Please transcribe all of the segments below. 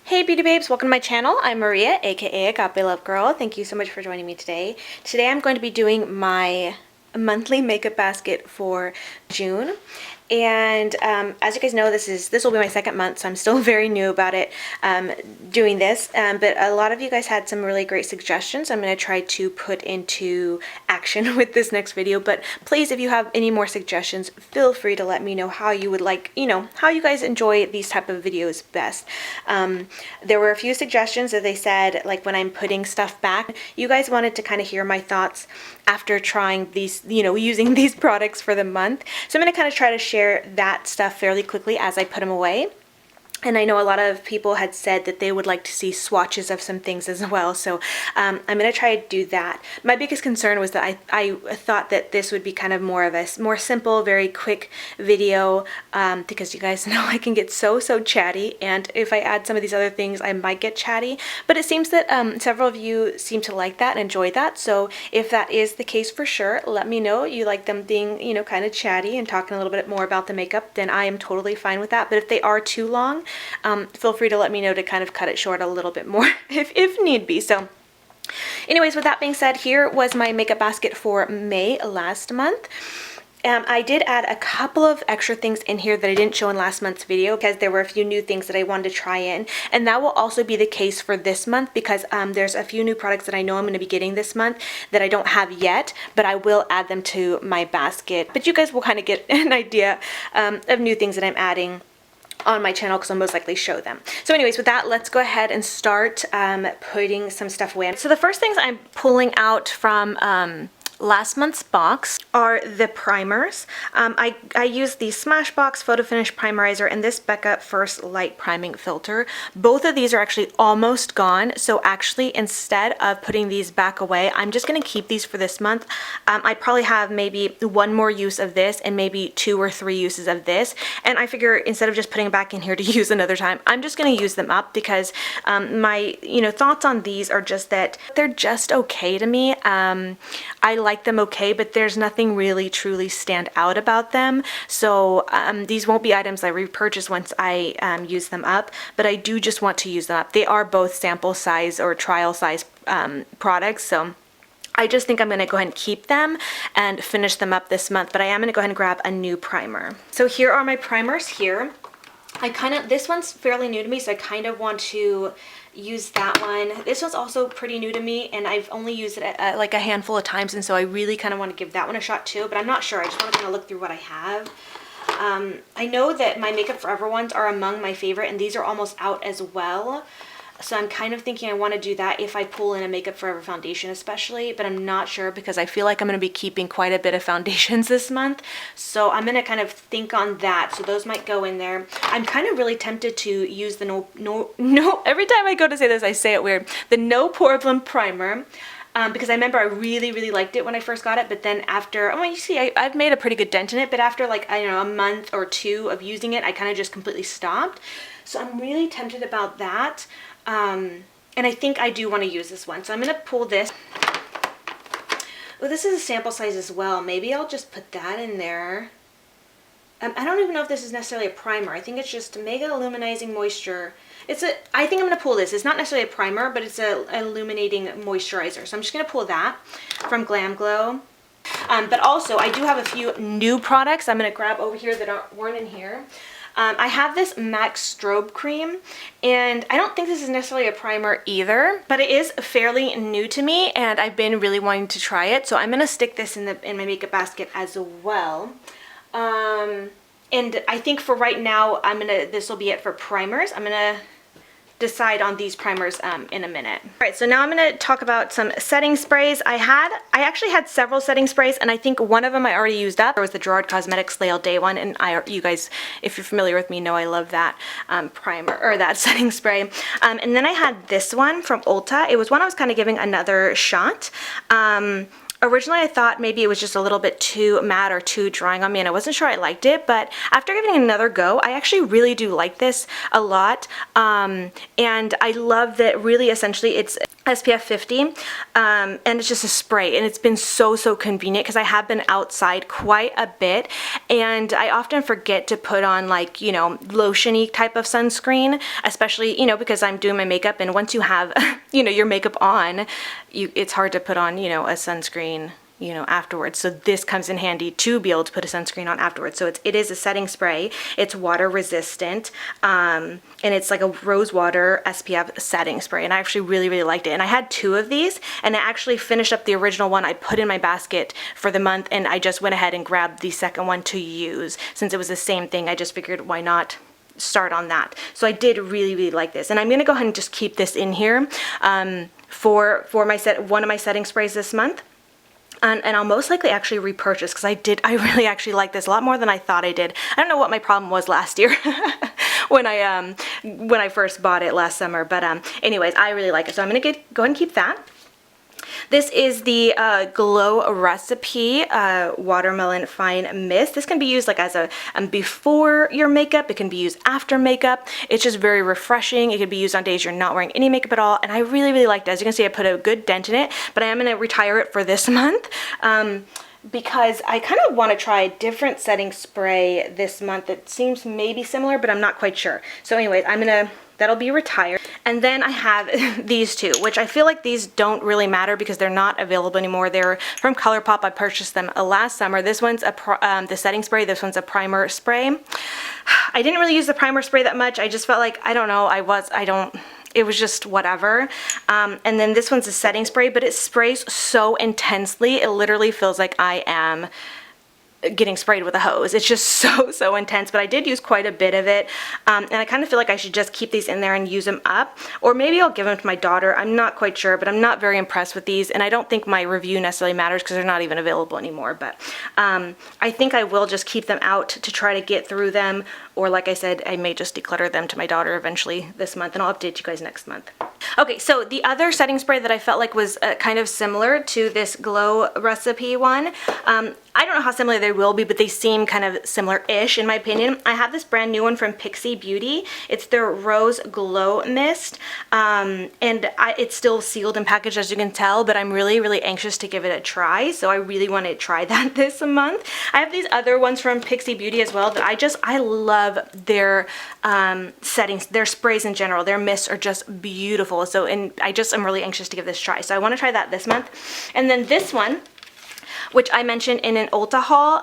Hey beauty babes, welcome to my channel. I'm Maria, aka agapelovegirl. Thank you so much for joining me today. Today I'm going to be doing my monthly makeup basket for June. And as you guys know, this will be my second month, so I'm still very new about it, doing this. But a lot of you guys had some really great suggestions I'm going to try to put into action with this next video. But please, if you have any more suggestions, feel free to let me know how you would like, how you guys enjoy these type of videos best. There were a few suggestions that they said, like when I'm putting stuff back, you guys wanted to kind of hear my thoughts after trying these, using these products for the month. So I'm going to kind of try to share that stuff fairly quickly as I put them away. And I know a lot of people had said that they would like to see swatches of some things as well, so I'm going to try to do that. My biggest concern was that I thought that this would be kind of more of a more simple, very quick video, because you guys know I can get so chatty, and if I add some of these other things I might get chatty, but it seems that several of you seem to like that and enjoy that, so if that is the case, for sure, let me know you like them being, kind of chatty and talking a little bit more about the makeup, then I am totally fine with that. But if they are too long, feel free to let me know to kind of cut it short a little bit more if need be. So anyways, with that being said, here was my makeup basket for May last month. I did add a couple of extra things in here that I didn't show in last month's video because there were a few new things that I wanted to try in, and that will also be the case for this month because there's a few new products that I know I'm going to be getting this month that I don't have yet, but I will add them to my basket. But you guys will kind of get an idea of new things that I'm adding on my channel because I'll most likely show them. So anyways, with that, let's go ahead and start putting some stuff away. So the first things I'm pulling out from last month's box are the primers. I used the Smashbox Photo Finish Primerizer and this Becca First Light Priming Filter. Both of these are actually almost gone, so actually instead of putting these back away, I'm just going to keep these for this month. I probably have maybe one more use of this and maybe 2 or 3 uses of this, and I figure instead of just putting it back in here to use another time, I'm just going to use them up because my thoughts on these are just that they're just okay to me. I like them okay, but there's nothing really truly stand out about them, so these won't be items I repurchase once I use them up, but I do just want to use them up. They are both sample size or trial size products, so I just think I'm going to go ahead and keep them and finish them up this month, but I am going to go ahead and grab a new primer. So here are my primers here. This one's fairly new to me, so I kind of want to use that one. This one's also pretty new to me, and I've only used it like a handful of times, and so I really kind of want to give that one a shot too, but I'm not sure. I just want to kind of look through what I have. I know that my Makeup Forever ones are among my favorite, and these are almost out as well. So I'm kind of thinking I want to do that if I pull in a Makeup Forever foundation especially, but I'm not sure because I feel like I'm going to be keeping quite a bit of foundations this month. So I'm going to kind of think on that. So those might go in there. I'm kind of really tempted to use the no, every time I go to say this, I say it weird. The No Problem Primer. Because I remember I really liked it when I first got it, but then after, you see, I've made a pretty good dent in it, but after like, I don't know, a month or 2 of using it, I kind of just completely stopped. So I'm really tempted about that. And I think I do want to use this one. So I'm going to pull this. Oh, this is a sample size as well. Maybe I'll just put that in there. I don't even know if this is necessarily a primer. I think it's just Mega Illuminating Moisture. I think I'm going to pull this. It's not necessarily a primer, but it's an illuminating moisturizer. So I'm just going to pull that from Glam Glow. But also, I do have a few new products I'm going to grab over here that weren't in here. I have this MAC Strobe Cream, and I don't think this is necessarily a primer either, but it is fairly new to me, and I've been really wanting to try it, so I'm going to stick this in my makeup basket as well. And I think for right now, this will be it for primers. I'm going to decide on these primers in a minute. All right, so now I'm going to talk about some setting sprays. I actually had several setting sprays, and I think one of them I already used up. There was the Gerard Cosmetics Slay All Day one, and you guys, if you're familiar with me, know I love that primer, or that setting spray. And then I had this one from Ulta. It was one I was kind of giving another shot. Originally, I thought maybe it was just a little bit too matte or too drying on me, and I wasn't sure I liked it, but after giving it another go, I actually really do like this a lot, and I love that really essentially it's SPF 50, and it's just a spray, and it's been so convenient because I have been outside quite a bit, and I often forget to put on, like, you know, lotiony type of sunscreen, especially, you know, because I'm doing my makeup, and once you have you know, your makeup on, it's hard to put on, you know, a sunscreen, you know, afterwards. So this comes in handy to be able to put a sunscreen on afterwards. So it is a setting spray. It's water resistant, and it's like a rose water SPF setting spray, and I actually really liked it. And I had 2 of these, and I actually finished up the original one I put in my basket for the month, and I just went ahead and grabbed the second one to use. Since it was the same thing, I just figured, why not start on that? So I did really like this, and I'm gonna go ahead and just keep this in here for one of my setting sprays this month. And I'll most likely actually repurchase, because I really actually like this a lot more than I thought I did. I don't know what my problem was last year when I first bought it last summer, but anyways, I really like it. So I'm gonna go ahead and keep that. This is the Glow Recipe Watermelon Fine Mist. This can be used like as a before your makeup. It can be used after makeup. It's just very refreshing. It can be used on days you're not wearing any makeup at all, and I really liked it. As you can see, I put a good dent in it, but I am going to retire it for this month. Because I kind of want to try a different setting spray this month that seems maybe similar, but I'm not quite sure. So anyways, that'll be retired. And then I have these 2, which I feel like these don't really matter because they're not available anymore. They're from ColourPop. I purchased them last summer. This one's the setting spray. This one's a primer spray. I didn't really use the primer spray that much. I just felt like, I don't know, it was just whatever. And then this one's a setting spray, but it sprays so intensely. It literally feels like I am getting sprayed with a hose. It's just so intense, but I did use quite a bit of it, and I kind of feel like I should just keep these in there and use them up, or maybe I'll give them to my daughter. I'm not quite sure, but I'm not very impressed with these, and I don't think my review necessarily matters because they're not even available anymore, but I think I will just keep them out to try to get through them, or like I said, I may just declutter them to my daughter eventually this month, and I'll update you guys next month. Okay, so the other setting spray that I felt like was kind of similar to this Glow Recipe one, I don't know how similar they will be, but they seem kind of similar-ish in my opinion. I have this brand new one from Pixie Beauty. It's their Rose Glow Mist, and it's still sealed and packaged, as you can tell, but I'm really anxious to give it a try, so I really want to try that this month. I have these other ones from Pixie Beauty as well that I love their settings, their sprays in general. Their mists are just beautiful, so I'm really anxious to give this a try. So I want to try that this month. And then this one, which I mentioned in an Ulta haul.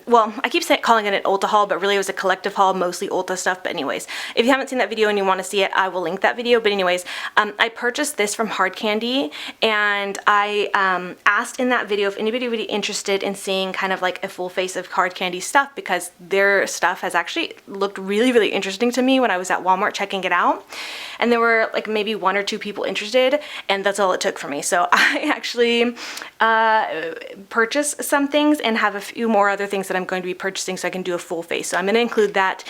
Well, I keep calling it an Ulta haul, but really it was a collective haul, mostly Ulta stuff. But anyways, if you haven't seen that video and you want to see it, I will link that video. But anyways, I purchased this from Hard Candy, and I asked in that video if anybody would be interested in seeing kind of like a full face of Hard Candy stuff, because their stuff has actually looked really interesting to me when I was at Walmart checking it out. And there were like maybe 1 or 2 people interested, and that's all it took for me. So I actually purchase some things and have a few more other things that I'm going to be purchasing so I can do a full face. So I'm going to include that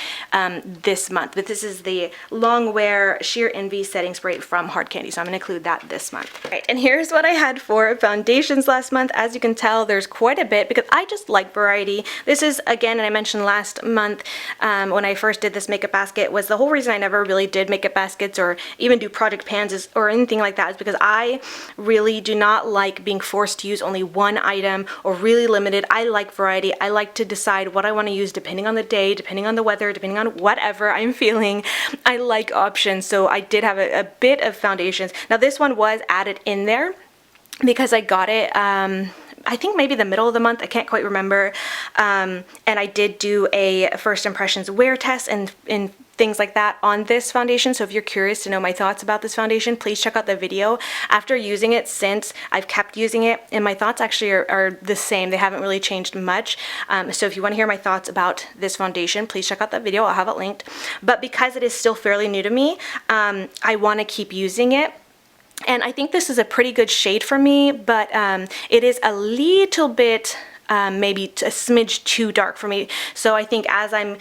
this month. But this is the Long Wear Sheer Envy Setting Spray from Hard Candy. So I'm going to include that this month. All right, and here's what I had for foundations last month. As you can tell, there's quite a bit because I just like variety. This is, again, and I mentioned last month when I first did this makeup basket, was the whole reason I never really did makeup baskets or even do project pans or anything like that is because I really do not like being forced to use only one item or really limited. I like variety. I like to decide what I want to use depending on the day, depending on the weather, depending on whatever I'm feeling. I like options, so I did have a bit of foundations. Now this one was added in there because I got it I think maybe the middle of the month, I can't quite remember, and I did do a first impressions wear test and things like that on this foundation. So if you're curious to know my thoughts about this foundation, please check out the video. After using it, since I've kept using it, and my thoughts actually are the same. They haven't really changed much. So if you want to hear my thoughts about this foundation, please check out that video. I'll have it linked. But because it is still fairly new to me, I want to keep using it. And I think this is a pretty good shade for me, but it is a little bit maybe a smidge too dark for me. So I think as I'm,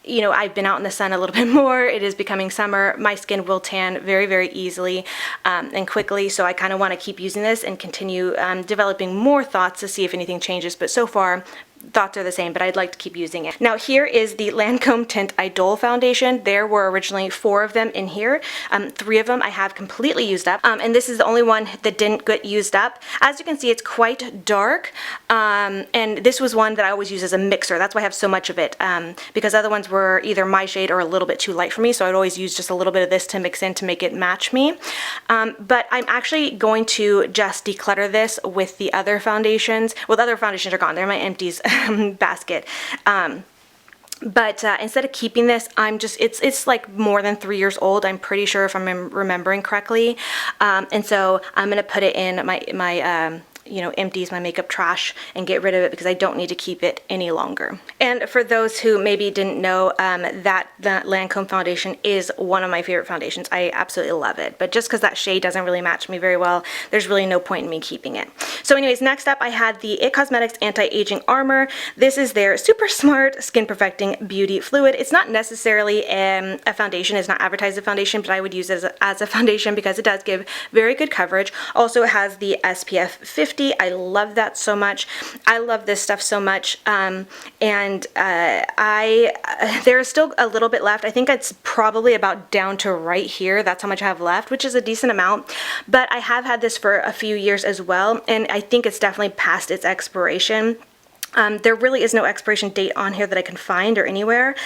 you know, I've been out in the sun a little bit more, it is becoming summer, my skin will tan very easily and quickly. So I kind of want to keep using this and continue developing more thoughts to see if anything changes. But so far, thoughts are the same, but I'd like to keep using it. Now here is the Lancome Tint Idol foundation. There were originally 4 of them in here. 3 of them I have completely used up, and this is the only one that didn't get used up. As you can see, it's quite dark, and this was one that I always use as a mixer. That's why I have so much of it, because other ones were either my shade or a little bit too light for me, so I'd always use just a little bit of this to mix in to make it match me. But I'm actually going to just declutter this with the other foundations. Well, the other foundations are gone. They're my empties basket. But instead of keeping this, it's like more than 3 years old, I'm pretty sure, if I'm remembering correctly. And so I'm gonna put it in my you know, empties, my makeup trash, and get rid of it because I don't need to keep it any longer. And for those who maybe didn't know, that the Lancome foundation is one of my favorite foundations. I absolutely love it. But just because that shade doesn't really match me very well, there's really no point in me keeping it. So anyways, next up I had the IT Cosmetics Anti-Aging Armor. This is their Super Smart Skin Perfecting Beauty Fluid. It's not necessarily a foundation. It's not advertised as a foundation, but I would use it as a foundation because it does give very good coverage. Also, it has the SPF 50. I love that so much. I love this stuff so much, and there is still a little bit left. I think it's probably about down to right here. That's how much I have left, which is a decent amount, but I have had this for a few years as well, and I think it's definitely past its expiration. There really is no expiration date on here that I can find or anywhere,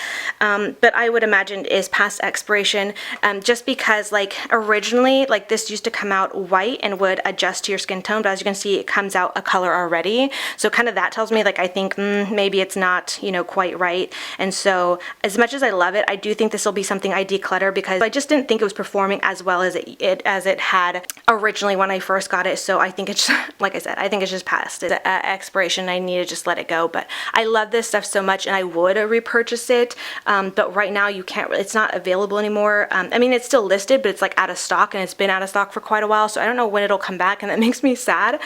but I would imagine it is past expiration, just because like originally, like this used to come out white and would adjust to your skin tone, but as you can see, it comes out a color already. So kind of that tells me, like, I think maybe it's not, you know, quite right. And so as much as I love it, I do think this will be something I declutter because I just didn't think it was performing as well as it had originally when I first got it. So I think it's, like I said, I think it's just past its expiration. I need to just let it go. But I love this stuff so much, and I would repurchase it, but right now you can't, it's not available anymore. I mean, it's still listed, but it's like out of stock, and it's been out of stock for quite a while, so I don't know when it'll come back, and that makes me sad.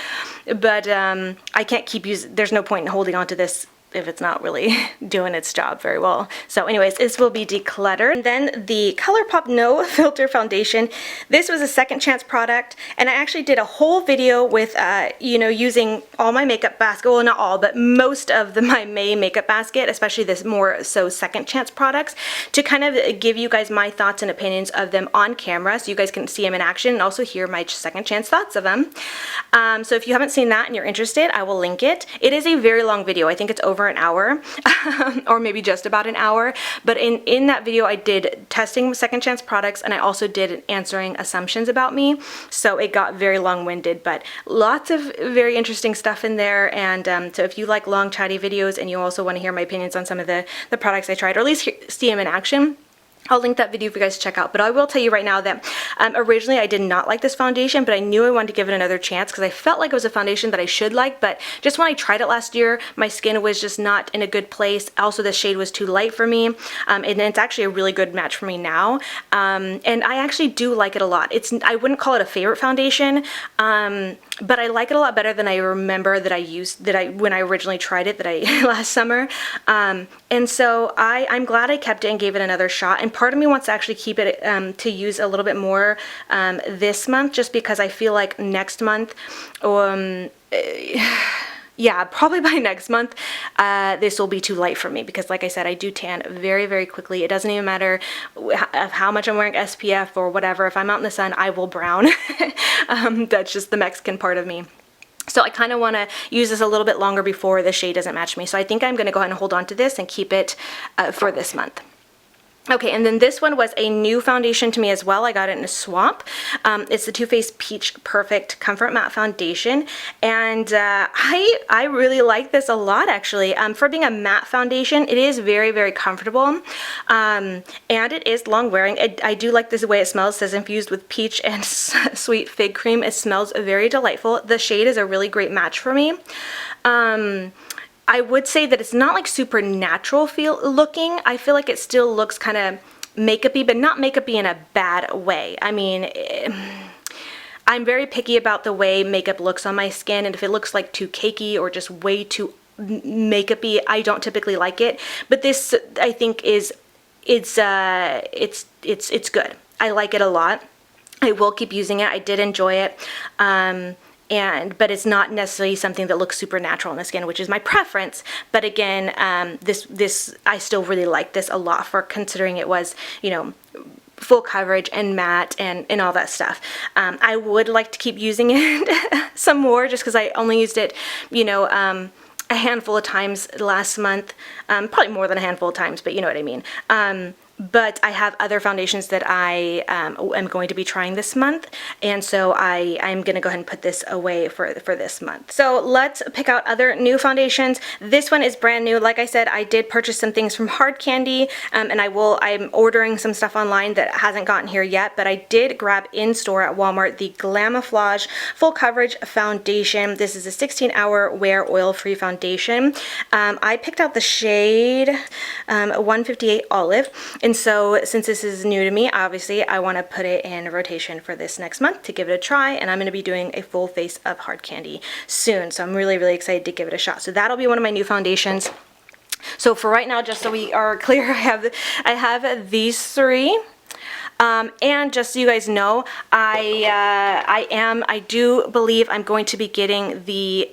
But I can't keep using, there's no point in holding on to this if it's not really doing its job very well. So anyways, this will be decluttered. And then the ColourPop No Filter Foundation. This was a second chance product, and I actually did a whole video with, you know, using all my makeup basket, well, not all, but most of my May makeup basket, especially this more so second chance products, to kind of give you guys my thoughts and opinions of them on camera, so you guys can see them in action and also hear my second chance thoughts of them. So if you haven't seen that and you're interested, I will link it. It is a very long video. I think it's over an hour or maybe just about an hour, but in that video I did testing second chance products, and I also did answering assumptions about me, so it got very long-winded, but lots of very interesting stuff in there. And so if you like long chatty videos and you also want to hear my opinions on some of the products I tried, or at least see them in action, I'll link that video for you guys to check out. But I will tell you right now that originally I did not like this foundation, but I knew I wanted to give it another chance because I felt like it was a foundation that I should like. But just when I tried it last year, my skin was just not in a good place. Also, the shade was too light for me, and it's actually a really good match for me now. And I actually do like it a lot. I wouldn't call it a favorite foundation, but I like it a lot better than I remember that I used when I originally tried it last summer. And so I'm glad I kept it and gave it another shot. And part of me wants to actually keep it to use a little bit more this month, just because I feel like next month, yeah, probably by next month, this will be too light for me because, like I said, I do tan very, very quickly. It doesn't even matter how much I'm wearing SPF or whatever. If I'm out in the sun, I will brown. That's just the Mexican part of me. So I kind of want to use this a little bit longer before the shade doesn't match me. So I think I'm going to go ahead and hold on to this and keep it for this month. Okay, and then this one was a new foundation to me as well. I got it in a swap. It's the Too Faced Peach Perfect Comfort Matte Foundation, and I really like this a lot, actually. For being a matte foundation, it is very, very comfortable, and it is long wearing. I do like this way it smells. It says infused with peach and sweet fig cream. It smells very delightful. The shade is a really great match for me. I would say that it's not like super natural looking. I feel like it still looks kind of makeup-y, but not makeup-y in a bad way. I mean, I'm very picky about the way makeup looks on my skin, and if it looks like too cakey or just way too makeup-y, I don't typically like it. But this, I think, it's good. I like it a lot. I will keep using it. I did enjoy it. but it's not necessarily something that looks super natural on the skin, which is my preference. But again, this I still really like this a lot for considering it was, you know, full coverage and matte and all that stuff. I would like to keep using it some more just because I only used it, you know, a handful of times last month, probably more than a handful of times, but you know what I mean. But I have other foundations that I am going to be trying this month, and so I'm going to go ahead and put this away for this month. So let's pick out other new foundations. This one is brand new. Like I said, I did purchase some things from Hard Candy, and I'm ordering some stuff online that hasn't gotten here yet, but I did grab in store at Walmart the Glamouflage Full Coverage Foundation. This is a 16-hour wear oil-free foundation. I picked out the shade 158 Olive. And so since this is new to me, obviously I want to put it in rotation for this next month to give it a try, and I'm going to be doing a full face of Hard Candy soon. So I'm really, really excited to give it a shot. So that'll be one of my new foundations. So for right now, just so we are clear, I have these three. And just so you guys know, I do believe I'm going to be getting the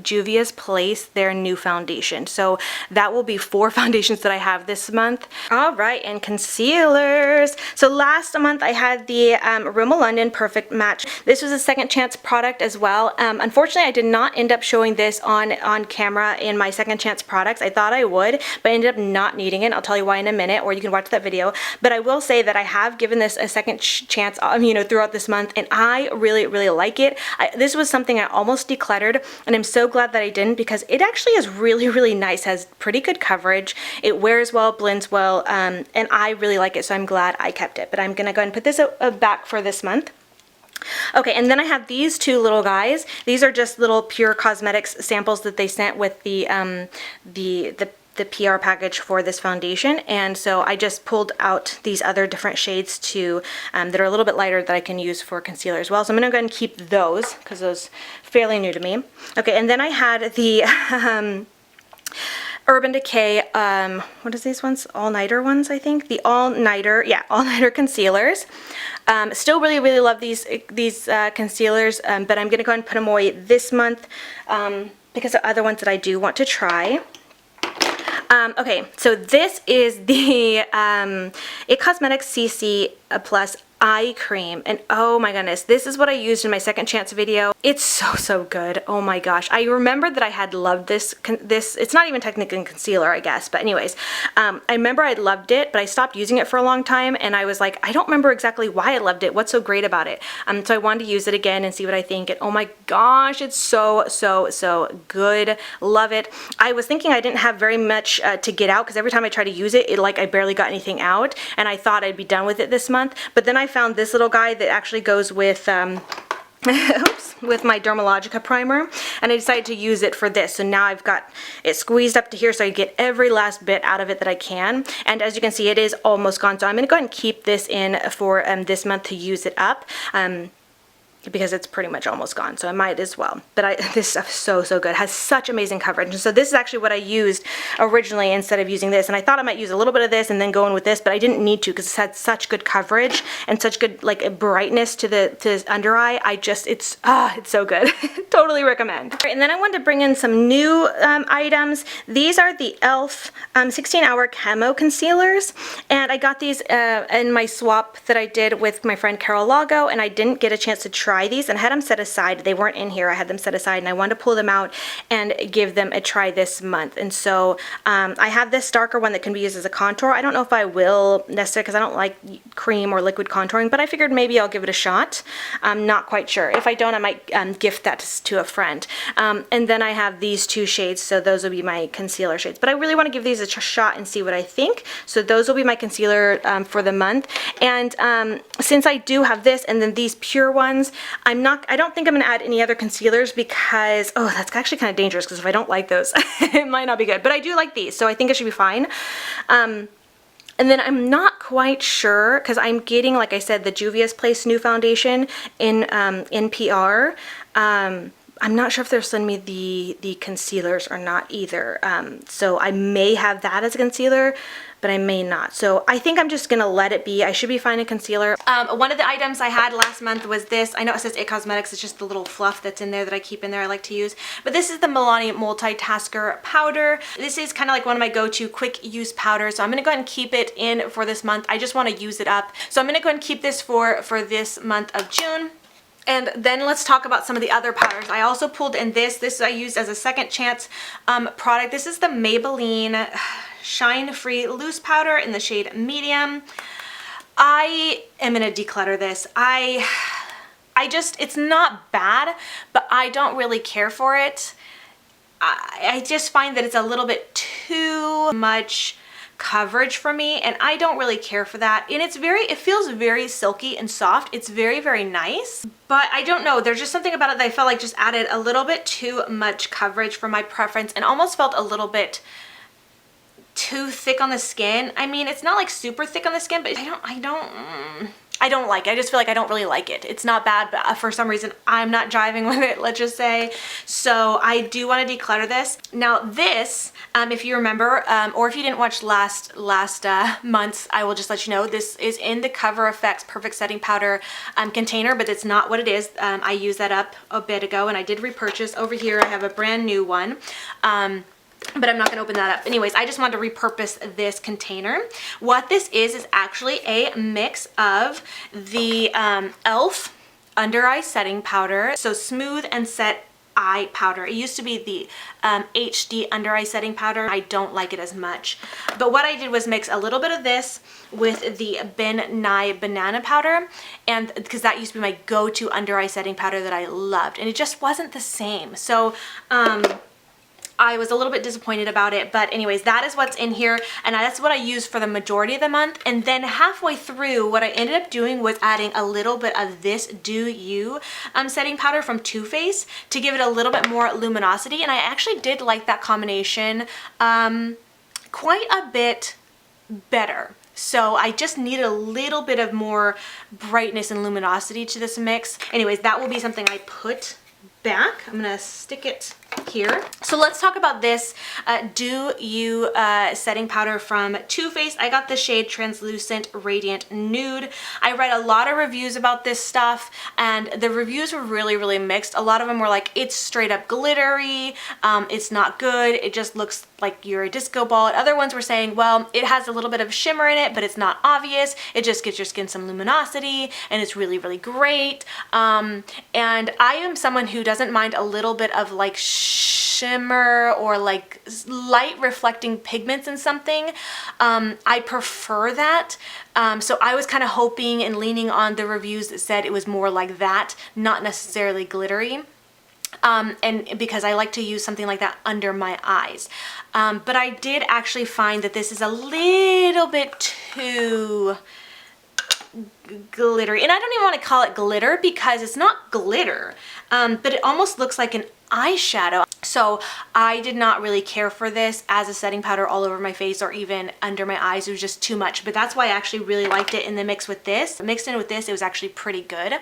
Juvia's Place, their new foundation. So that will be 4 foundations that I have this month. All right, and concealers. So last month I had the Rimmel London Perfect Match. This was a second chance product as well. Unfortunately, I did not end up showing this on camera in my second chance products. I thought I would, but I ended up not needing it. I'll tell you why in a minute, or you can watch that video. But I will say that I have given this a second chance, you know, throughout this month, and I really, really like it. This was something I almost decluttered, and I'm so glad that I didn't, because it actually is really, really nice, has pretty good coverage, it wears well, blends well, and I really like it, so I'm glad I kept it. But I'm gonna go ahead and put this back for this month. Okay, and then I have these two little guys. These are just little Pure Cosmetics samples that they sent with the PR package for this foundation, and so I just pulled out these other different shades to that are a little bit lighter that I can use for concealer as well. So I'm gonna go ahead and keep those because those are fairly new to me. Okay, and then I had the Urban Decay, what is these ones? All-Nighter ones, I think. The All-Nighter, yeah, All-Nighter concealers. Still really, really love these concealers, but I'm gonna go ahead and put them away this month because there are other ones that I do want to try. Okay, so this is the It Cosmetics CC Plus eye cream, and oh my goodness, this is what I used in my second chance video. It's so good. Oh my gosh, I remember that I had loved this it's not even technically concealer, I guess, but anyways, I remember I loved it, but I stopped using it for a long time, and I was like, I don't remember exactly why I loved it, what's so great about it. So I wanted to use it again and see what I think, and oh my gosh, it's so good. Love it. I was thinking I didn't have very much to get out, because every time I try to use it, I barely got anything out, and I thought I'd be done with it this month, but then I found this little guy that actually goes with oops, with my Dermalogica primer, and I decided to use it for this. So now I've got it squeezed up to here, so I get every last bit out of it that I can, and as you can see, it is almost gone. So I'm going to go ahead and keep this in for this month to use it up, because it's pretty much almost gone, so I might as well. But this stuff is so good. It has such amazing coverage, and so this is actually what I used originally instead of using this, and I thought I might use a little bit of this and then go in with this, but I didn't need to because it's had such good coverage and such good brightness to the under eye. It's so good. Totally recommend. All right, and then I wanted to bring in some new items. These are the e.l.f. 16-hour camo concealers, and I got these in my swap that I did with my friend Carol Lago, and I didn't get a chance to try these, and I had them set aside. They weren't in here. I had them set aside, and I wanted to pull them out and give them a try this month. And so I have this darker one that can be used as a contour. I don't know if I will necessarily, because I don't like cream or liquid contouring, but I figured maybe I'll give it a shot. I'm not quite sure. If I don't, I might gift that to a friend. And then I have these two shades, so those will be my concealer shades. But I really want to give these a shot and see what I think. So those will be my concealer for the month. And since I do have this and then these pure ones, I don't think I'm going to add any other concealers because, oh, that's actually kind of dangerous, because if I don't like those, it might not be good. But I do like these, so I think it should be fine. And then I'm not quite sure, because I'm getting, like I said, the Juvia's Place new foundation in PR. I'm not sure if they're sending me the concealers or not either. So I may have that as a concealer. but I may not. So I think I'm just gonna let it be. I should be fine in concealer. One of the items I had last month was this. I know it says It Cosmetics, it's just the little fluff that's in there that I keep in there I like to use. But this is the Milani Multitasker Powder. This is kind of like one of my go-to quick use powders. So I'm gonna go ahead and keep it in for this month. I just wanna use it up. So I'm gonna go ahead and keep this for this month of June. And then let's talk about some of the other powders. I also pulled in this I used as a second chance product. This is the Maybelline Shine Free Loose Powder in the shade Medium. I am gonna declutter this. It's not bad, but I don't really care for it. I just find that it's a little bit too much coverage for me, and I don't really care for that. And it feels very silky and soft. It's very, very nice, but I don't know, there's just something about it that I felt like just added a little bit too much coverage for my preference and almost felt a little bit too thick on the skin. I mean, it's not like super thick on the skin, but I don't like it. I just feel like I don't really like it. It's not bad, but for some reason I'm not jiving with it, let's just say. So I do want to declutter this. Now this, if you remember, or if you didn't watch last month's, I will just let you know, this is in the Cover FX Perfect Setting Powder container, but it's not what it is. I used that up a bit ago and I did repurchase. Over here I have a brand new one. But I'm not gonna open that up. Anyways, I just wanted to repurpose this container. What this is actually a mix of the e.l.f. Under Eye Setting Powder, so Smooth and Set Eye Powder. It used to be the HD Under Eye Setting Powder. I don't like it as much. But what I did was mix a little bit of this with the Ben Nye Banana Powder, and because that used to be my go-to under eye setting powder that I loved, and it just wasn't the same. So I was a little bit disappointed about it, but anyways, that is what's in here, and that's what I used for the majority of the month. And then halfway through, what I ended up doing was adding a little bit of this Do You setting powder from Too Faced to give it a little bit more luminosity, and I actually did like that combination quite a bit better. So I just needed a little bit of more brightness and luminosity to this mix. Anyways, that will be something I put back. I'm gonna stick it here. So let's talk about this Do You setting powder from Too Faced. I got the shade Translucent Radiant Nude. I read a lot of reviews about this stuff, and the reviews were really, really mixed. A lot of them were like, it's straight up glittery, it's not good, it just looks like you're a disco ball. And other ones were saying, well, it has a little bit of shimmer in it, but it's not obvious. It just gives your skin some luminosity, and it's really, really great. And I am someone who doesn't mind a little bit of like shimmer or like light reflecting pigments in something. I prefer that. So I was kind of hoping and leaning on the reviews that said it was more like that, not necessarily glittery. And because I like to use something like that under my eyes. But I did actually find that this is a little bit too glittery, and I don't even want to call it glitter because it's not glitter, but it almost looks like an eyeshadow. So I did not really care for this as a setting powder all over my face or even under my eyes. It was just too much, but that's why I actually really liked it in the mix with this. Mixed in with this, it was actually pretty good.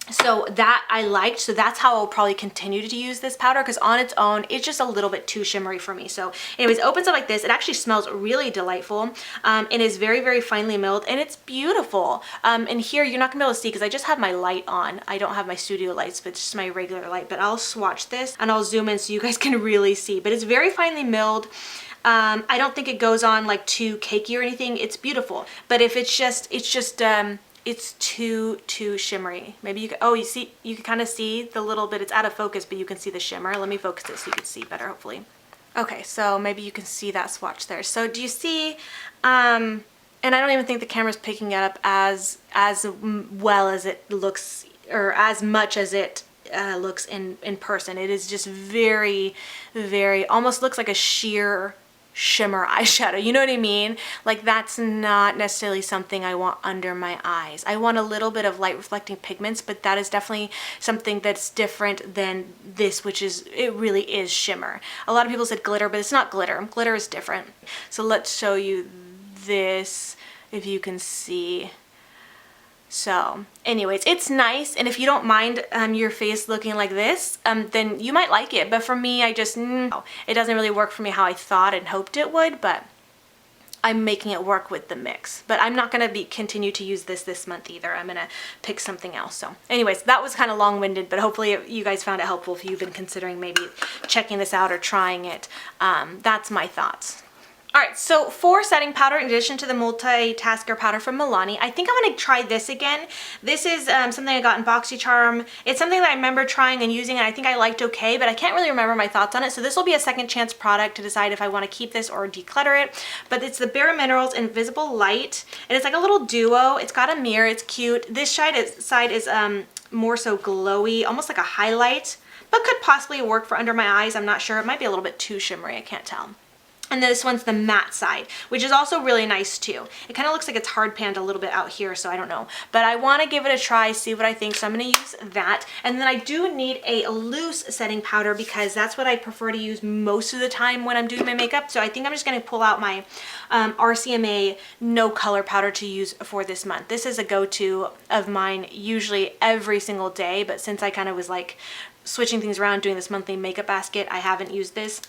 So that I liked, so that's how I'll probably continue to use this powder, because on its own it's just a little bit too shimmery for me. So anyways, it opens up like this. It actually smells really delightful, and is very, very finely milled, and it's beautiful. And here you're not gonna be able to see because I just have my light on. I don't have my studio lights, but it's just my regular light. But I'll swatch this and I'll zoom in so you guys can really see. But it's very finely milled. I don't think it goes on like too cakey or anything. It's beautiful, but if it's too shimmery. Maybe you can, oh, you can kind of see the little bit, it's out of focus, but you can see the shimmer. Let me focus it so you can see better, hopefully. Okay, so maybe you can see that swatch there. So do you see, and I don't even think the camera's picking it up as well as it looks, or as much as it looks in person. It is just very, very, almost looks like a sheer shimmer eyeshadow, you know what I mean? Like that's not necessarily something I want under my eyes. I want a little bit of light reflecting pigments, but that is definitely something that's different than this, which is, it really is shimmer. A lot of people said glitter, but it's not glitter. Glitter is different. So let's show you this, if you can see. So anyways, it's nice, and if you don't mind your face looking like this, then you might like it. But for me, I just, it doesn't really work for me how I thought and hoped it would, but I'm making it work with the mix. But I'm not going to continue to use this month either. I'm going to pick something else. So anyways, that was kind of long-winded, but hopefully you guys found it helpful if you've been considering maybe checking this out or trying it. That's my thoughts. Alright, so for setting powder, in addition to the multitasker powder from Milani, I think I'm going to try this again. This is something I got in BoxyCharm. It's something that I remember trying and using, and I think I liked okay, but I can't really remember my thoughts on it, so this will be a second chance product to decide if I want to keep this or declutter it. But it's the Bare Minerals Invisible Light, and it's like a little duo. It's got a mirror, it's cute. This side is more so glowy, almost like a highlight, but could possibly work for under my eyes. I'm not sure. It might be a little bit too shimmery, I can't tell. And this one's the matte side, which is also really nice too. It kind of looks like it's hard panned a little bit out here, so I don't know. But I want to give it a try, see what I think, so I'm going to use that. And then I do need a loose setting powder because that's what I prefer to use most of the time when I'm doing my makeup. So I think I'm just going to pull out my RCMA no color powder to use for this month. This is a go-to of mine usually every single day, but since I kind of was like switching things around doing this monthly makeup basket, I haven't used this.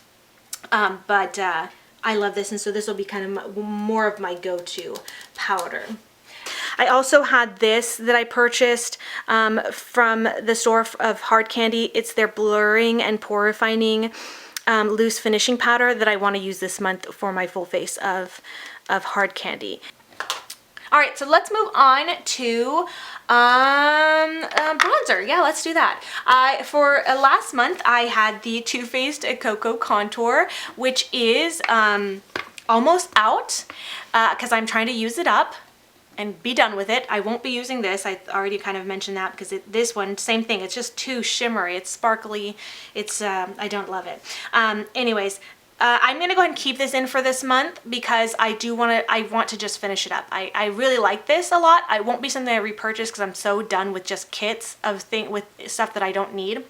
But I love this, and so this will be kind of more of my go-to powder. I also had this that I purchased from the store of Hard Candy. It's their blurring and pore refining loose finishing powder that I want to use this month for my full face of Hard Candy. All right, so let's move on to bronzer. Yeah, let's do that. For last month, I had the Too Faced Cocoa Contour, which is almost out because I'm trying to use it up and be done with it. I won't be using this. I already kind of mentioned that because this one, same thing. It's just too shimmery. It's sparkly. It's I don't love it. Anyways. I'm going to go ahead and keep this in for this month because I want to just finish it up. I really like this a lot. I won't be something I repurchase because I'm so done with just kits with stuff that I don't need.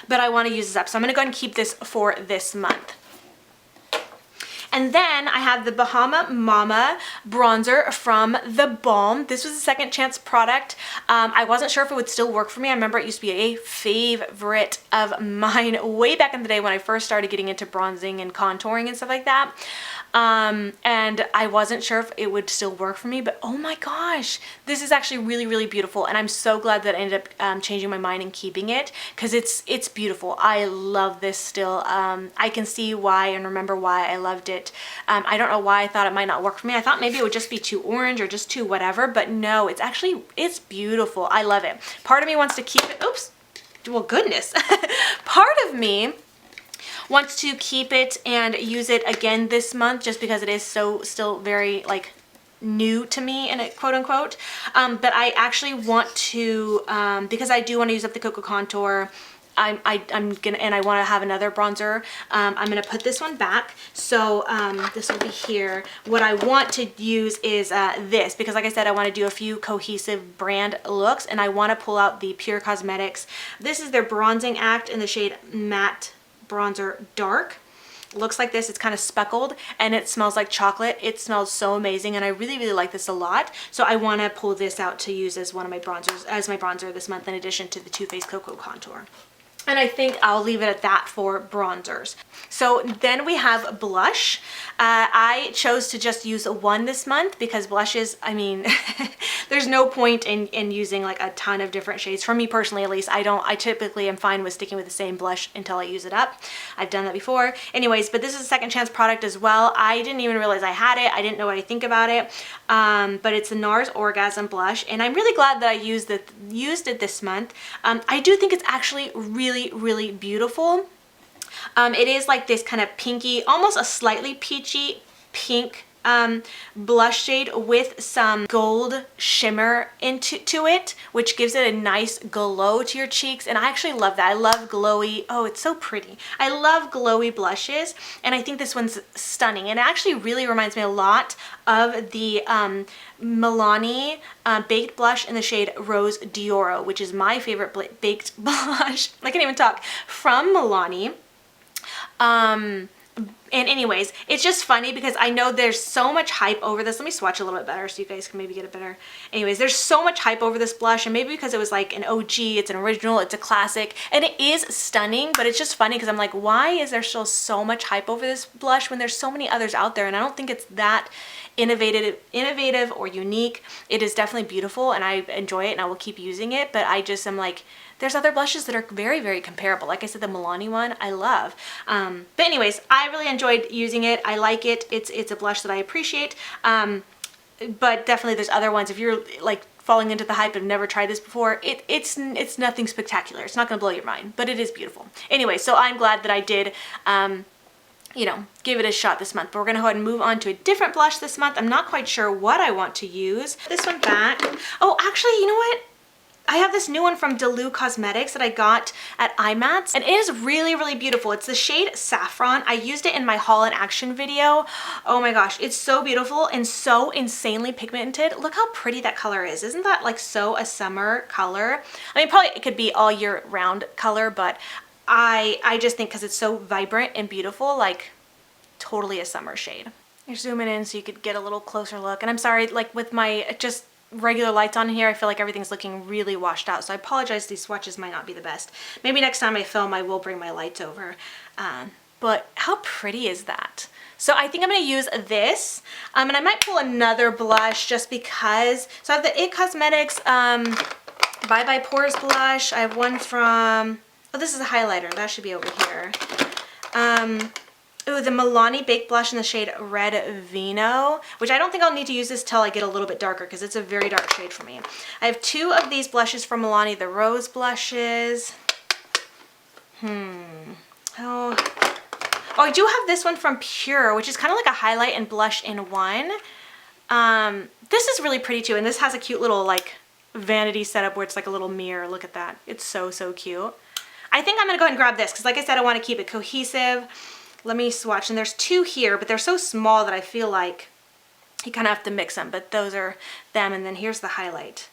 But I want to use this up. So I'm going to go ahead and keep this for this month. And then I have the Bahama Mama bronzer from The Balm. This was a second chance product. I wasn't sure if it would still work for me. I remember it used to be a favorite of mine way back in the day when I first started getting into bronzing and contouring and stuff like that. And I wasn't sure if it would still work for me, but oh my gosh, this is actually really, really beautiful. And I'm so glad that I ended up changing my mind and keeping it because it's beautiful. I love this still. I can see why and remember why I loved it. I don't know why I thought it might not work for me. I thought maybe it would just be too orange or just too whatever, but no, it's beautiful. I love it. Part of me wants to keep it. Oops. Well, goodness. Part of me wants to keep it and use it again this month just because it is still very like new to me, and quote unquote. But I actually want to because I do want to use up the Cocoa Contour. I'm gonna, and I want to have another bronzer. I'm gonna put this one back, so this will be here. What I want to use is this, because like I said, I want to do a few cohesive brand looks, and I want to pull out the Pure Cosmetics. This is their Bronzing Act in the shade Matte Bronzer Dark. Looks like this. It's kind of speckled and it smells like chocolate. It smells so amazing, and I really, really like this a lot. So I want to pull this out to use as one of my bronzers, as my bronzer this month, in addition to the Too Faced Cocoa Contour. And I think I'll leave it at that for bronzers. So then we have blush. I chose to just use one this month because blushes, I mean, there's no point in using like a ton of different shades. For me personally, at least, I typically am fine with sticking with the same blush until I use it up. I've done that before. Anyways, but this is a second chance product as well. I didn't even realize I had it. I didn't know what I think about it. But it's the NARS Orgasm Blush, and I'm really glad that I used it this month. I do think it's actually really, really beautiful. It is like this kind of pinky, almost a slightly peachy pink blush shade with some gold shimmer into it, which gives it a nice glow to your cheeks, and I actually love that. I love glowy, oh, it's so pretty. I love glowy blushes, and I think this one's stunning, and it actually really reminds me a lot of the Milani baked blush in the shade Rose d'Oro, which is my favorite baked blush. I can't even talk, from Milani. And anyways, it's just funny because I know there's so much hype over this. Let me swatch a little bit better so you guys can maybe get it better. Anyways, there's so much hype over this blush, and maybe because it was like an OG, it's an original, it's a classic, and it is stunning, but it's just funny because I'm like, why is there still so much hype over this blush when there's so many others out there? And I don't think it's that innovative or unique. It is definitely beautiful and I enjoy it and I will keep using it, but I just am like, there's other blushes that are very, very comparable. Like I said, the Milani one, I love. But anyways, I really enjoyed using it. I like it. It's a blush that I appreciate. But definitely there's other ones. If you're like falling into the hype and never tried this before, it's nothing spectacular. It's not gonna blow your mind, but it is beautiful. Anyway, so I'm glad that I did, you know, give it a shot this month. But we're gonna go ahead and move on to a different blush this month. I'm not quite sure what I want to use. This one back. Oh, actually, you know what? I have this new one from Delu Cosmetics that I got at IMATS, and it is really, really beautiful. It's the shade Saffron. I used it in my haul in action video. Oh my gosh, it's so beautiful and so insanely pigmented. Look how pretty that color is. Isn't that like so a summer color? I mean, probably it could be all year round color, but I just think because it's so vibrant and beautiful, like totally a summer shade. You're zooming in so you could get a little closer look. And I'm sorry, like with my just regular lights on here, I feel like everything's looking really washed out, so I apologize, these swatches might not be the best. Maybe next time I film I will bring my lights over. But how pretty is that? So I think I'm going to use this, and I might pull another blush just because. So I have the It Cosmetics Bye Bye Pores blush. I have one from, oh, this is a highlighter, that should be over here. Ooh, the Milani Baked Blush in the shade Red Vino, which I don't think I'll need to use this till I get a little bit darker because it's a very dark shade for me. I have two of these blushes from Milani, the Rose blushes. Oh, I do have this one from Pure, which is kind of like a highlight and blush in one. This is really pretty too, and this has a cute little like vanity setup where it's like a little mirror. Look at that. It's so, so cute. I think I'm going to go ahead and grab this because like I said, I want to keep it cohesive. Let me swatch, and there's two here, but they're so small that I feel like you kind of have to mix them, but those are them, and then here's the highlight.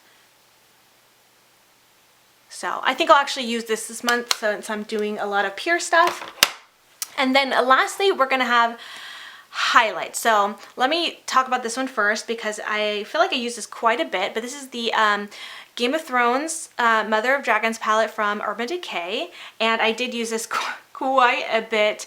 So I think I'll actually use this month since I'm doing a lot of Pure stuff. And then lastly, we're gonna have highlight. So let me talk about this one first because I feel like I use this quite a bit, but this is the Game of Thrones Mother of Dragons palette from Urban Decay, and I did use this quite a bit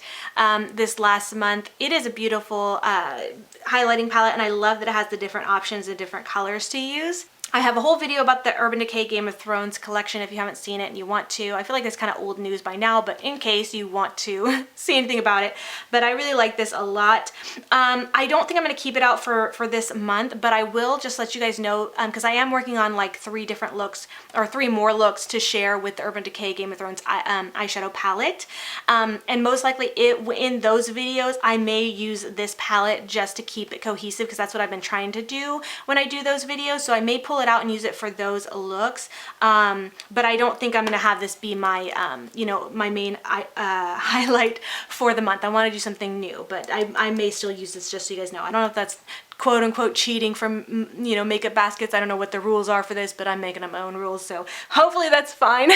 this last month. It is a beautiful highlighting palette, and I love that it has the different options and different colors to use. I have a whole video about the Urban Decay Game of Thrones collection if you haven't seen it and you want to. I feel like it's kind of old news by now, but in case you want to see anything about it. But I really like this a lot. I don't think I'm going to keep it out for this month, but I will just let you guys know because I am working on like 3 different looks or 3 more looks to share with the Urban Decay Game of Thrones eyeshadow palette. And most likely in those videos, I may use this palette just to keep it cohesive because that's what I've been trying to do when I do those videos. So I may pull it out and use it for those looks, but I don't think I'm gonna have this be my you know, my main highlight for the month. I want to do something new, but I may still use this just so you guys know. I don't know if that's quote unquote cheating from, you know, makeup baskets. I don't know what the rules are for this, but I'm making up my own rules, so hopefully that's fine.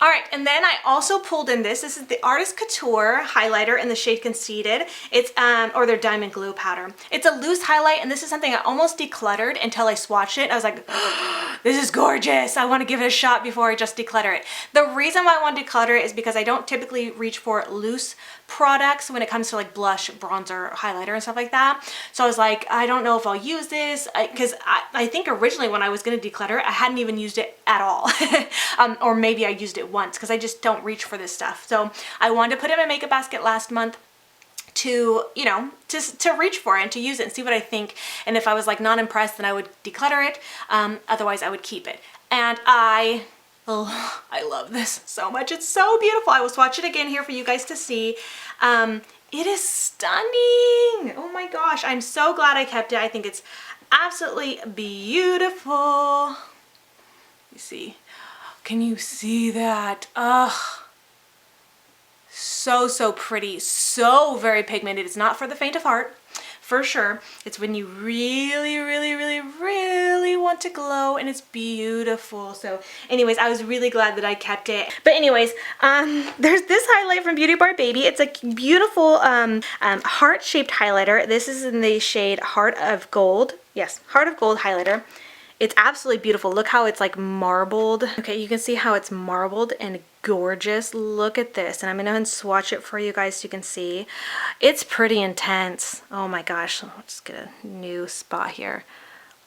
All right, and then I also pulled in this. This is the Artist Couture highlighter in the shade Conceited. It's, or their Diamond Glow powder. It's a loose highlight, and this is something I almost decluttered until I swatched it. I was like, oh, this is gorgeous. I want to give it a shot before I just declutter it. The reason why I want to declutter it is because I don't typically reach for loose products when it comes to like blush, bronzer, highlighter, and stuff like that. So I was like, I don't know if I'll use this because I think originally when I was going to declutter it, I hadn't even used it at all. Or maybe I used it once because I just don't reach for this stuff. So I wanted to put it in my makeup basket last month to, you know, to reach for it and to use it and see what I think. And if I was like not impressed, then I would declutter it. Otherwise I would keep it. And I love this so much. It's so beautiful. I will swatch it again here for you guys to see. It is stunning. Oh my gosh. I'm so glad I kept it. I think it's absolutely beautiful. You see, can you see that? Ugh. So, so pretty. So very pigmented. It's not for the faint of heart. for sure. It's when you really, really, really, really want to glow, and it's beautiful. So anyways, I was really glad that I kept it. But anyways, there's this highlight from Beauty Bar Baby. It's a beautiful heart-shaped highlighter. This is in the shade Heart of Gold. Yes, Heart of Gold highlighter. It's absolutely beautiful. Look how it's like marbled. Okay, you can see how it's marbled and gorgeous. Look at this. And I'm going to swatch it for you guys so you can see. It's pretty intense. Oh my gosh. Let's get a new spot here.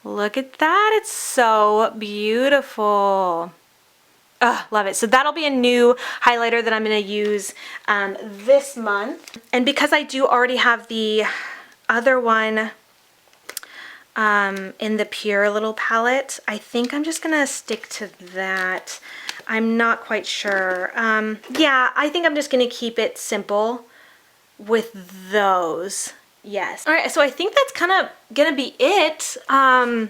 Look at that. It's so beautiful. Oh, love it. So that'll be a new highlighter that I'm going to use this month. And because I do already have the other one in the Pure little palette, I think I'm just gonna stick to that. I'm not quite sure. Yeah, I think I'm just gonna keep it simple with those. Yes. All right, so I think that's kind of gonna be it. I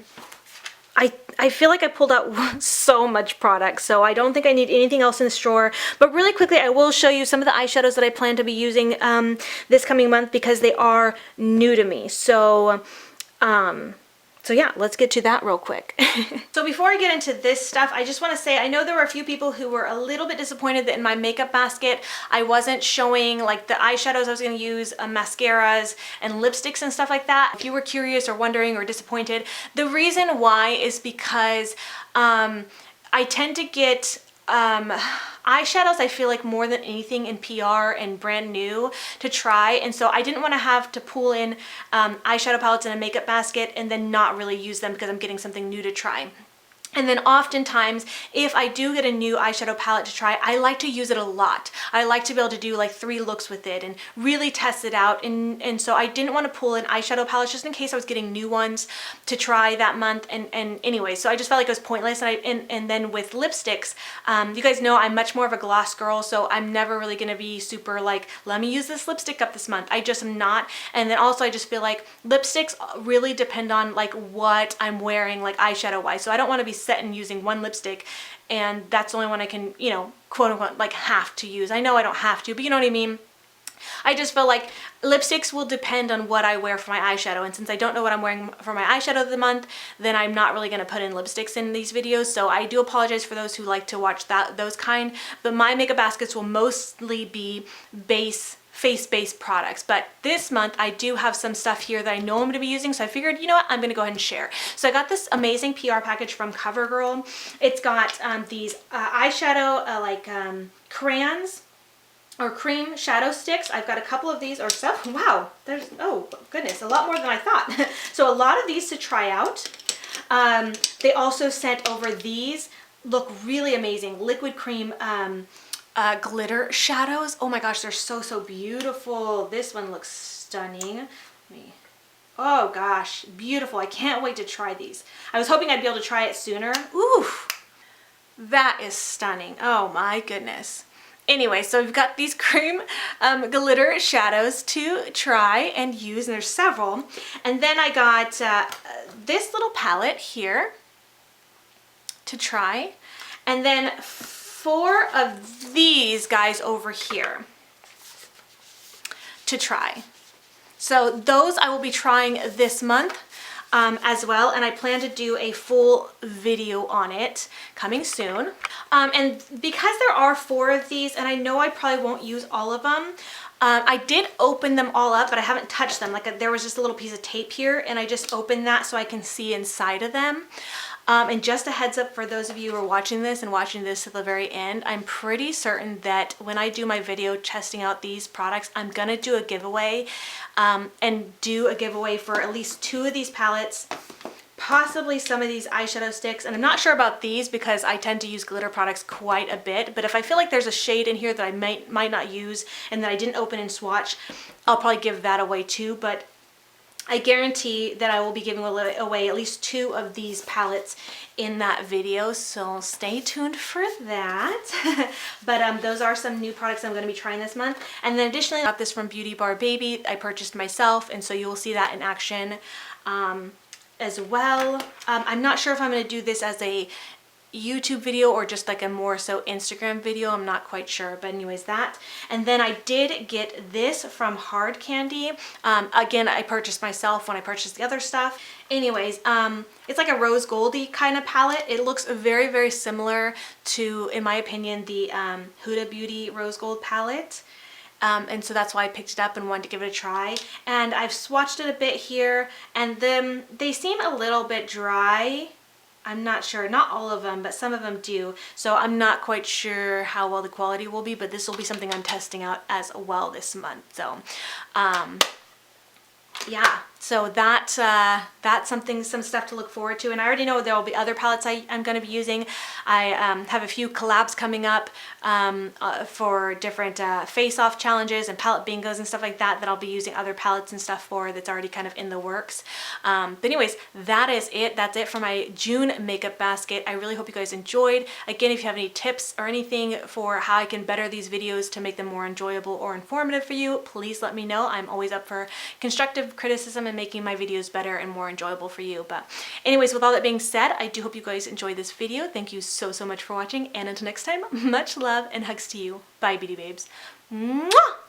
feel like I pulled out so much product, so I don't think I need anything else in the store. But really quickly, I will show you some of the eyeshadows that I plan to be using this coming month because they are new to me. So yeah, let's get to that real quick. So before I get into this stuff, I just want to say, I know there were a few people who were a little bit disappointed that in my makeup basket, I wasn't showing like the eyeshadows I was going to use, mascaras and lipsticks and stuff like that. If you were curious or wondering or disappointed, the reason why is because I tend to get eyeshadows, I feel like more than anything in PR and brand new to try, and so I didn't want to have to pull in eyeshadow palettes in a makeup basket and then not really use them because I'm getting something new to try. And then oftentimes, if I do get a new eyeshadow palette to try, I like to use it a lot. I like to be able to do like 3 looks with it and really test it out. And so I didn't want to pull in eyeshadow palettes just in case I was getting new ones to try that month. And anyway, so I just felt like it was pointless. And then with lipsticks, you guys know I'm much more of a gloss girl, so I'm never really going to be super like, let me use this lipstick up this month. I just am not. And then also I just feel like lipsticks really depend on like what I'm wearing, like eyeshadow wise. So I don't want to be set in using one lipstick and that's the only one I can, you know, quote unquote like have to use. I know I don't have to, but you know what I mean? I just feel like lipsticks will depend on what I wear for my eyeshadow, and since I don't know what I'm wearing for my eyeshadow of the month, then I'm not really going to put in lipsticks in these videos, so I do apologize for those who like to watch those kind, but my makeup baskets will mostly be face-based products. But this month I do have some stuff here that I know I'm going to be using, so I figured, you know what, I'm going to go ahead and share. So I got this amazing PR package from CoverGirl. It's got these eyeshadow crayons or cream shadow sticks. I've got a couple of these or stuff. Wow, there's, oh goodness, a lot more than I thought. So a lot of these to try out. They also sent over these, look really amazing, liquid cream glitter shadows. Oh my gosh, they're so beautiful. This one looks stunning. Oh gosh, beautiful. I can't wait to try these. I was hoping I'd be able to try it sooner. Ooh, that is stunning. Oh my goodness. Anyway, so we've got these cream glitter shadows to try and use, and there's several. And then I got this little palette here to try, and then 4 of these guys over here to try. So those I will be trying this month as well, and I plan to do a full video on it coming soon. And because there are 4 of these, and I know I probably won't use all of them, I did open them all up, but I haven't touched them. Like there was just a little piece of tape here, and I just opened that so I can see inside of them. And just a heads up for those of you who are watching this and watching this to the very end, I'm pretty certain that when I do my video testing out these products, I'm gonna do a giveaway and do a giveaway for at least 2 of these palettes, possibly some of these eyeshadow sticks. And I'm not sure about these because I tend to use glitter products quite a bit, but if I feel like there's a shade in here that I might not use and that I didn't open and swatch, I'll probably give that away too. But I guarantee that I will be giving away at least 2 of these palettes in that video, so stay tuned for that. But those are some new products I'm going to be trying this month. And then additionally, I got this from Beauty Bar Baby. I purchased myself, and so you will see that in action as well. I'm not sure if I'm going to do this as a YouTube video or just like a more so Instagram video. I'm not quite sure, but anyways, that. And then I did get this from Hard Candy. Again, I purchased myself when I purchased the other stuff. Anyways, it's like a rose goldy kind of palette. It looks very, very similar to, in my opinion, the Huda Beauty Rose Gold palette. And so that's why I picked it up and wanted to give it a try. And I've swatched it a bit here, and then they seem a little bit dry. I'm not sure, not all of them, but some of them do. So I'm not quite sure how well the quality will be, but this will be something I'm testing out as well this month. So, yeah, so that's some stuff to look forward to. And I already know there will be other palettes I'm going to be using. I have a few collabs coming up for different face-off challenges and palette bingos and stuff like that I'll be using other palettes and stuff for, that's already kind of in the works. But anyways, that is it. That's it for my June makeup basket. I really hope you guys enjoyed. Again, if you have any tips or anything for how I can better these videos to make them more enjoyable or informative for you, please let me know. I'm always up for constructive criticism and making my videos better and more enjoyable for you. But anyways, with all that being said, I do hope you guys enjoyed this video. Thank you so much for watching, and until next time, much love and hugs to you. Bye, beauty babes. Mwah!